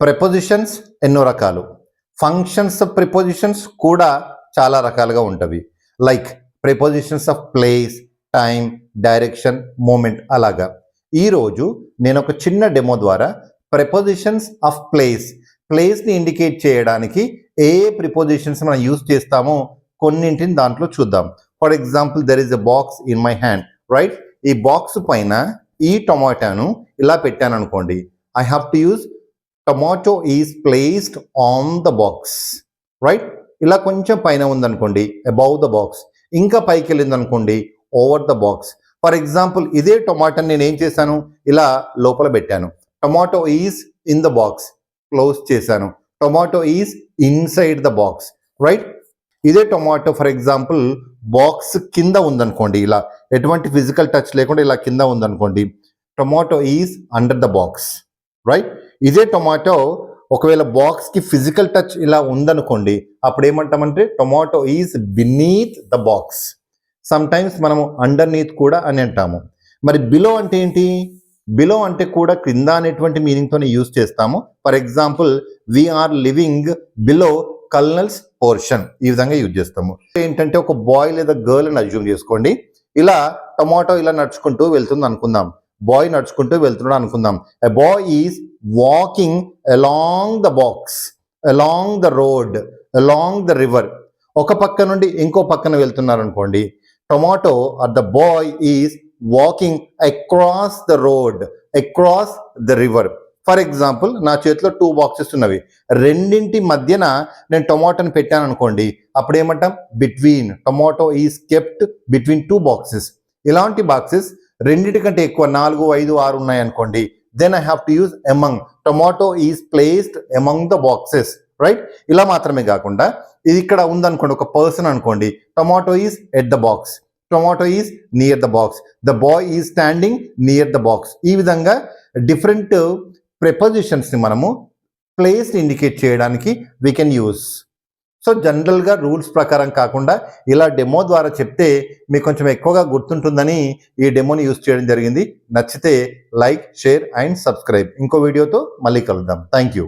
Prepositions ఎన్నో రకాలు, functions of prepositions కూడా చాలా రకాలుగా ఉంటవి. Like prepositions of place, time, direction, movement. అలాగా ఈరోజు నేను ఒక చిన్న డెమో ద్వారా ప్రిపోజిషన్స్ ఆఫ్ ప్లేస్ని ఇండికేట్ చేయడానికి ఏ ప్రిపోజిషన్స్ మనం యూజ్ చేస్తామో కొన్నింటిని దాంట్లో చూద్దాం. For example, there is a box in my hand, right? ఈ బాక్స్ పైన ఈ టొమాటోను ఇలా పెట్టాను అనుకోండి. I have to use tomato is placed on the box, right? ఇలా కొంచెం పైన ఉందనుకోండి, అబౌవ్ ద బాక్స్. ఇంకా పైకి వెళ్ళింది అనుకోండి, over the box. For example, ఇదే టొమాటోని నేను ఏం చేశాను, ఇలా లోపల పెట్టాను. Tomato is in the box, close చేశాను. Tomato is inside the box, right? ఇదే టొమాటో ఫర్ ఎగ్జాంపుల్ బాక్స్ కింద ఉందనుకోండి, ఇలా ఎటువంటి ఫిజికల్ టచ్ లేకుండా ఇలా కింద ఉందనుకోండి, tomato is under the box, right? ఇదే టొమాటో ఒకవేళ బాక్స్కి ఫిజికల్ టచ్ ఇలా ఉందనుకోండి, అప్పుడు ఏమంటామంటే tomato is beneath the box. Some times మనము అండర్ నీత్ కూడా అని అంటాము. మరి బిలో అంటే ఏంటి? బిలో అంటే కూడా క్రింద అనేటువంటి మీనింగ్తోనే యూజ్ చేస్తాము. For example, we are living below colonels portion, ఈ విధంగా యూజ్ చేస్తాము. ఏంటంటే ఒక బాయ్ లేదా గర్ల్ అని అజ్యూమ్ చేసుకోండి. ఇలా టొమాటో ఇలా నడుచుకుంటూ వెళ్తుంది అనుకుందాం. బాయ్ నడుచుకుంటూ వెళ్తున్నాడు అనుకుందాం. A boy is walking along the box, along the road, along the river. ఒక పక్క నుండి ఇంకో పక్కన వెళ్తున్నారు అనుకోండి. Tomato or the boy is walking across the road, across the river. For example, నా చేతిలో 2 బాక్సెస్ ఉన్నవి. రెండింటి మధ్యన నేను టొమాటోని పెట్టాను అనుకోండి, అప్పుడు ఏమంటాం? Between. Tomato is kept between 2 boxes. ఇలాంటి బాక్సెస్ రెండింటికంటే ఎక్కువ 4, 5, 6 ఉన్నాయి అనుకోండి, then I have to use among. Tomato is placed among the boxes, right? ఇలా మాత్రమే కాకుండా ఇది ఇక్కడ ఉందనుకోండి, ఒక పర్సన్ అనుకోండి, tomato is at the box, tomato is near the box, the boy is standing near the box. ఈ విధంగా డిఫరెంట్ ప్రిపోజిషన్స్ని మనము ప్లేస్ని ఇండికేట్ చేయడానికి వీ కెన్ యూజ్. సో జనరల్గా రూల్స్ ప్రకారం కాకుండా ఇలా డెమో ద్వారా చెప్తే మీకు కొంచెం ఎక్కువగా గుర్తుంటుందని ఈ డెమోని యూజ్ చేయడం జరిగింది. నచ్చితే లైక్, షేర్ అండ్ సబ్స్క్రైబ్. ఇంకో వీడియోతో మళ్ళీ కలుద్దాం. Thank you.